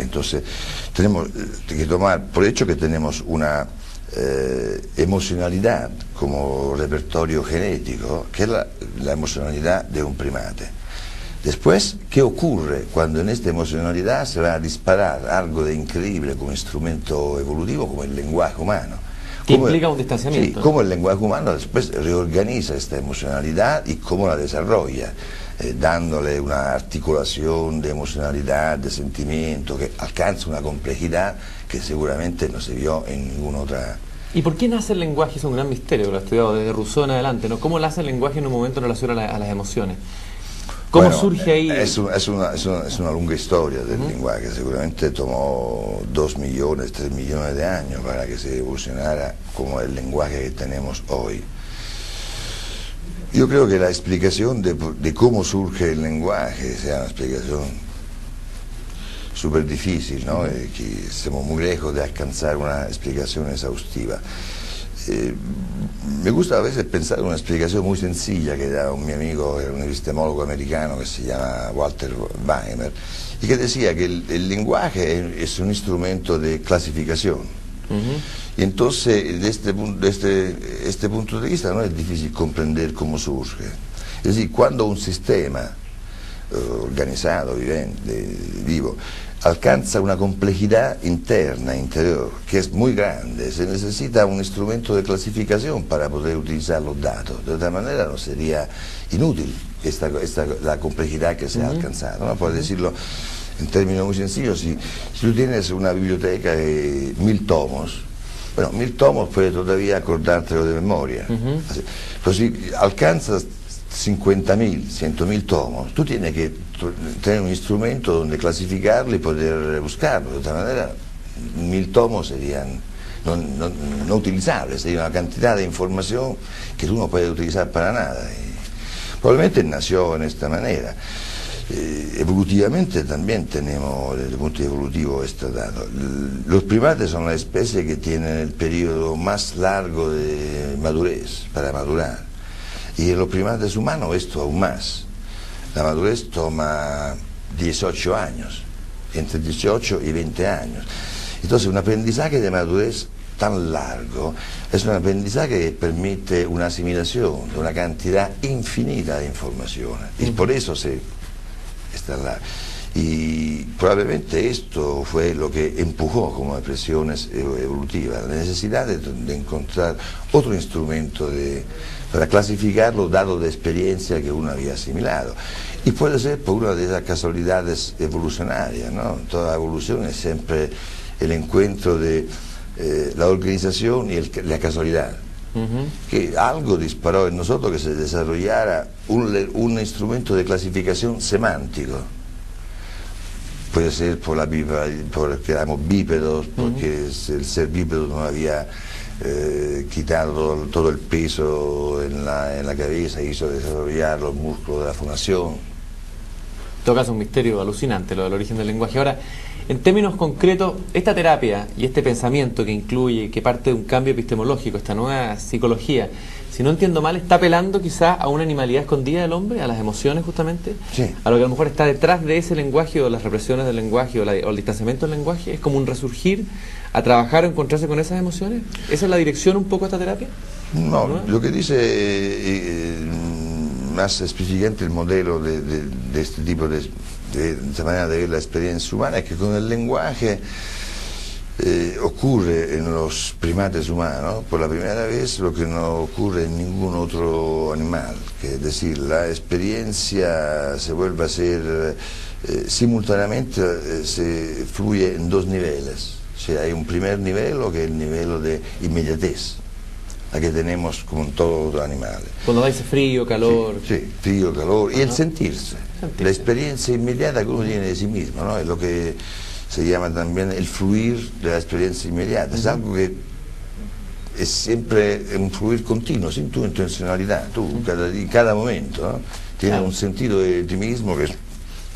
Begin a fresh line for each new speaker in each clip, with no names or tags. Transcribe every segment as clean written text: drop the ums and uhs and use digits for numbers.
Entonces, tenemos que tomar por hecho que tenemos una emocionalidad como repertorio genético, que es la emocionalidad de un primate. Después, ¿qué ocurre cuando en esta emocionalidad se va a disparar algo de increíble como instrumento evolutivo, como el lenguaje humano?
Que implica un distanciamiento.
Sí, cómo el lenguaje humano después reorganiza esta emocionalidad y cómo la desarrolla, dándole una articulación de emocionalidad, de sentimiento, que alcanza una complejidad que seguramente no se vio en ninguna otra.
¿Y por qué nace el lenguaje? Es un gran misterio, lo he estudiado desde Rousseau en adelante, ¿no? ¿Cómo nace el lenguaje en un momento en relación a las emociones? ¿Cómo surge ahí?
Es una lunga historia del lenguaje, seguramente tomó 2 millones, 3 millones de años para que se evolucionara como el lenguaje que tenemos hoy. Yo creo que la explicación de cómo surge el lenguaje sea una explicación súper difícil, ¿no? Que estamos muy lejos de alcanzar una explicación exhaustiva. Me gusta a veces pensar en una explicación muy sencilla que da mi amigo, un epistemólogo americano que se llama Walter Weimer, y que decía que el lenguaje es un instrumento de clasificación. Y entonces, desde este punto de vista, no es difícil comprender cómo surge. Es decir, cuando un sistema organizado, vivo, alcanza una complejidad interna, interior, que es muy grande, se necesita un instrumento de clasificación para poder utilizar los datos. De otra manera no sería inútil la complejidad que se ha alcanzado, ¿no? Por decirlo en términos muy sencillos, si tú tienes una biblioteca de 1000 tomos, bueno, 1000 tomos puedes todavía acordártelo de memoria. Pero si alcanzas 50.000, 100.000 tomos, tú tienes que tener un instrumento donde clasificarlo y poder buscarlo. De otra manera, 1000 tomos serían no utilizables, sería una cantidad de información que tú no puedes utilizar para nada. Y probablemente nació en esta manera. Evolutivamente también tenemos, desde el punto evolutivo, este dato. Los primates son la especie que tienen el periodo más largo de madurez, para madurar. Y en los primates humanos esto aún más. La madurez toma 18 años, entre 18 y 20 años. Entonces un aprendizaje de madurez tan largo es un aprendizaje que permite una asimilación de una cantidad infinita de informaciones. Y por eso está là. Y probablemente esto fue lo que empujó como expresiones evolutivas, la necesidad de encontrar otro instrumento para clasificar los datos de experiencia que uno había asimilado. Y puede ser por una de esas casualidades evolucionarias, ¿no? Toda evolución es siempre el encuentro de la organización y la casualidad. Que algo disparó en nosotros que se desarrollara un instrumento de clasificación semántico. Puede ser porque éramos bípedos, porque el ser bípedo no había quitado todo el peso en la cabeza, hizo desarrollar los músculos de la fonación.
En todo caso, un misterio alucinante lo del origen del lenguaje. Ahora, en términos concretos, esta terapia y este pensamiento que incluye, que parte de un cambio epistemológico, esta nueva psicología, si no entiendo mal, está apelando quizás a una animalidad escondida del hombre, a las emociones justamente,
sí,
a lo que a lo mejor está detrás de ese lenguaje o las represiones del lenguaje o el distanciamiento del lenguaje. Es como un resurgir a trabajar o encontrarse con esas emociones. ¿Esa es la dirección un poco de esta terapia?
No, lo que dice más específicamente el modelo de este tipo de esta manera de ver la experiencia humana es que con el lenguaje ocurre en los primates humanos por la primera vez lo que no ocurre en ningún otro animal, que es decir, la experiencia se vuelve a ser simultáneamente, se fluye en 2 niveles. O sea, hay un primer nivel, que es el nivel de inmediatez, la que tenemos como en todos los animales.
Cuando dice frío, calor.
Sí, frío, calor, y el sentirse. La experiencia inmediata que uno tiene de sí mismo, ¿no? Es lo que se llama también el fluir de la experiencia inmediata. Es algo que es siempre un fluir continuo, sin tu intencionalidad. Tú, en cada momento, ¿no? Tienes un sentido de ti mismo que es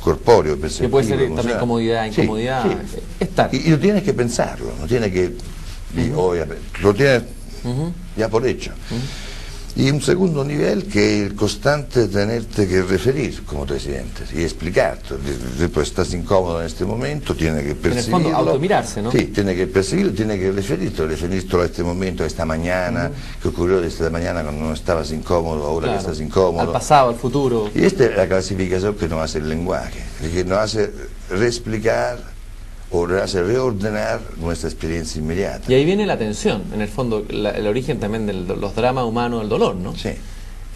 corpóreo, perceptivo.
Que puede ser también comodidad, incomodidad, estar.
Y no tienes que pensarlo, no tienes que... lo tienes ya por hecho. Y un segundo nivel que es el constante tenerte que referir como te sientes y explicarte. Después estás incómodo en este momento, tienes que percibirlo.
En el fondo, automirarse, ¿no?
Sí, tienes que percibirlo, tienes que referirte a este momento, a esta mañana, que ocurrió de esta mañana cuando no estabas incómodo, ahora
Claro,
que estás incómodo.
al pasado, al futuro.
Y esta es la clasificación que nos hace el lenguaje, que nos hace reexplicar o nos hace reordenar nuestra experiencia inmediata.
Y ahí viene la tensión, en el fondo, el origen también de los dramas humanos del dolor, ¿no?
Sí.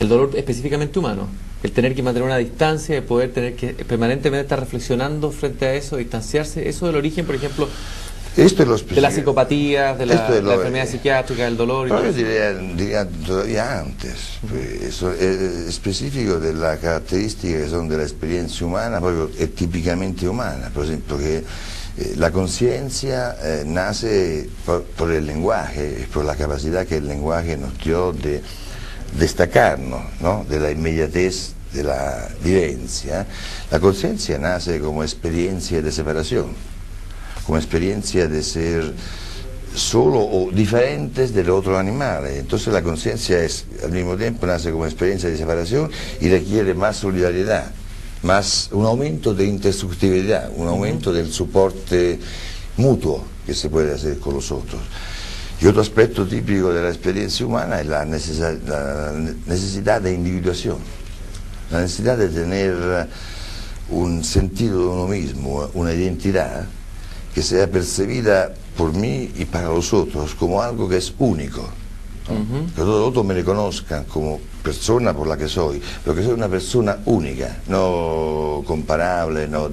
El dolor específicamente humano, el tener que mantener una distancia, de poder tener que permanentemente estar reflexionando frente a eso, distanciarse, eso del origen, por ejemplo,
Esto es lo
de las psicopatías, de la
Esto es lo-
enfermedad psiquiátrica, del dolor y
Pero
todo
yo
eso.
diría todavía antes, eso es específico de las características que son de la experiencia humana, proprio es típicamente humana, por ejemplo que la conciencia nace por el lenguaje, por la capacidad que el lenguaje nos dio de destacarnos, ¿no? De la inmediatez de la vivencia. La conciencia nace como experiencia de separación, como experiencia de ser solo o diferentes del otro animal. Entonces la conciencia al mismo tiempo nace como experiencia de separación y requiere más solidaridad, más un aumento de intersubjetividad, un aumento del soporte mutuo que se puede hacer con los otros. Y otro aspecto típico de la experiencia humana es la necesidad de individuación, la necesidad de tener un sentido de uno mismo, una identidad que sea percibida por mí y para los otros como algo que es único, ¿no? Que todos los otros me reconozcan como persona por la que soy, pero que soy una persona única, no comparable, no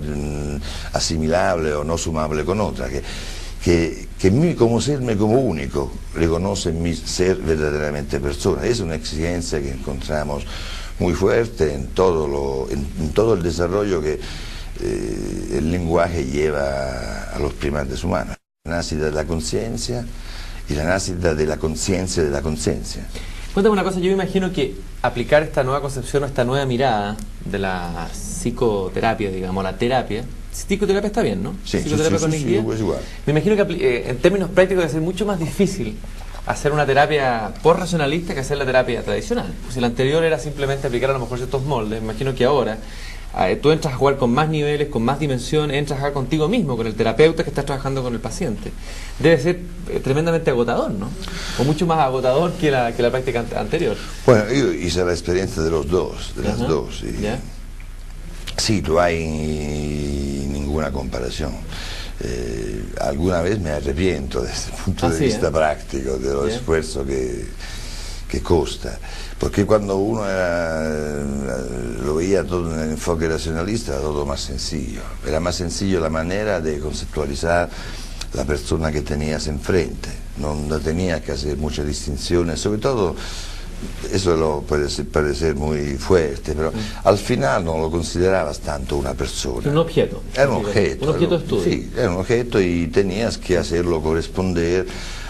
asimilable o no sumable con otra, que mí como serme como único reconoce mi ser verdaderamente persona. Es una exigencia que encontramos muy fuerte en todo el desarrollo que el lenguaje lleva a los primates humanos. La nacida de la conciencia y la nacida de la conciencia de la conciencia.
Cuéntame una cosa, yo me imagino que aplicar esta nueva concepción o esta nueva mirada de la psicoterapia, digamos, la terapia, psicoterapia está bien, ¿no?
Sí,
psicoterapia cognitiva.
pues igual.
Me imagino que en términos prácticos debe ser mucho más difícil hacer una terapia post-racionalista que hacer la terapia tradicional. Pues si la anterior era simplemente aplicar a lo mejor ciertos moldes, me imagino que ahora tú entras a jugar con más niveles, con más dimensiones, entras a jugar contigo mismo, con el terapeuta que estás trabajando con el paciente. Debe ser tremendamente agotador, ¿no? O mucho más agotador que la práctica anterior.
Bueno, yo hice la experiencia de los dos, de las dos. Y
¿Ya?
sí, no hay ninguna comparación. Alguna vez me arrepiento desde el punto de vista práctico, de los esfuerzos que costa. Porque cuando uno lo veía todo en el enfoque racionalista, era todo más sencillo. Era más sencillo la manera de conceptualizar la persona que tenías enfrente. No tenías que hacer muchas distinciones, sobre todo, eso puede parecer muy fuerte, pero al final no lo considerabas tanto una persona.
Un objeto.
Era un objeto.
Un objeto de estudio.
Sí, era un objeto y tenías que hacerlo corresponder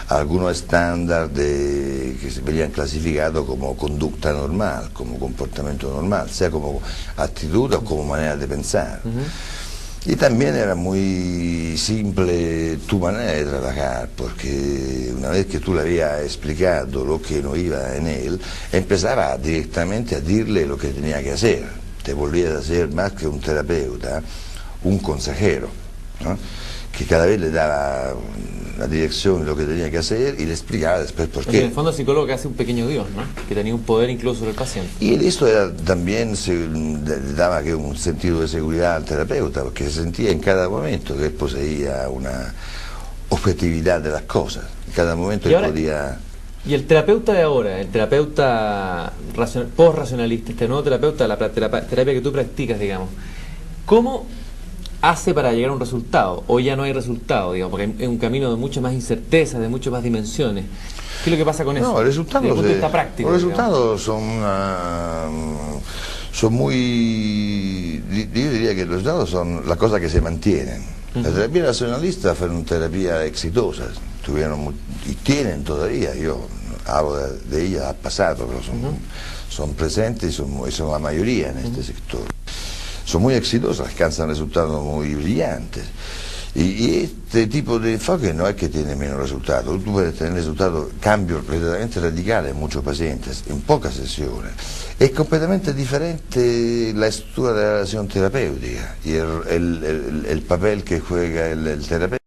a algunos estándares que se venían clasificados como conducta normal, como comportamiento normal, sea como actitud o como manera de pensar. Y también era muy simple tu manera de trabajar, porque una vez que tú le habías explicado lo que no iba en él, empezaba directamente a decirle lo que tenía que hacer. Te volvías a ser más que un terapeuta, un consejero, ¿no? Que cada vez le daba la dirección de lo que tenía que hacer y le explicaba después por qué.
En el fondo el psicólogo que hace un pequeño Dios, ¿no? Que tenía un poder incluso sobre el paciente.
Y esto también le daba un sentido de seguridad al terapeuta, porque se sentía en cada momento que él poseía una objetividad de las cosas. En cada momento él podía...
Y el terapeuta de ahora, el terapeuta post-racionalista, este nuevo terapeuta, la terapia que tú practicas, digamos, ¿cómo hace para llegar a un resultado? O ya no hay resultado, digamos, porque es un camino de muchas más incertezas, de muchas más dimensiones. ¿Qué es lo que pasa con eso?
No, los resultados son muy... Yo diría que los resultados son las cosas que se mantienen. La terapia racionalista fueron terapías exitosas, tuvieron y tienen todavía, yo hablo de ellas al pasado, pero son presentes y son la mayoría en este sector. Son muy exitosas, alcanzan resultados muy brillantes. Y este tipo de enfoque no es que tiene menos resultados, tú puedes tener resultados, cambios completamente radicales en muchos pacientes, en pocas sesiones. Es completamente diferente la estructura de la relación terapéutica y el papel que juega el terapeuta.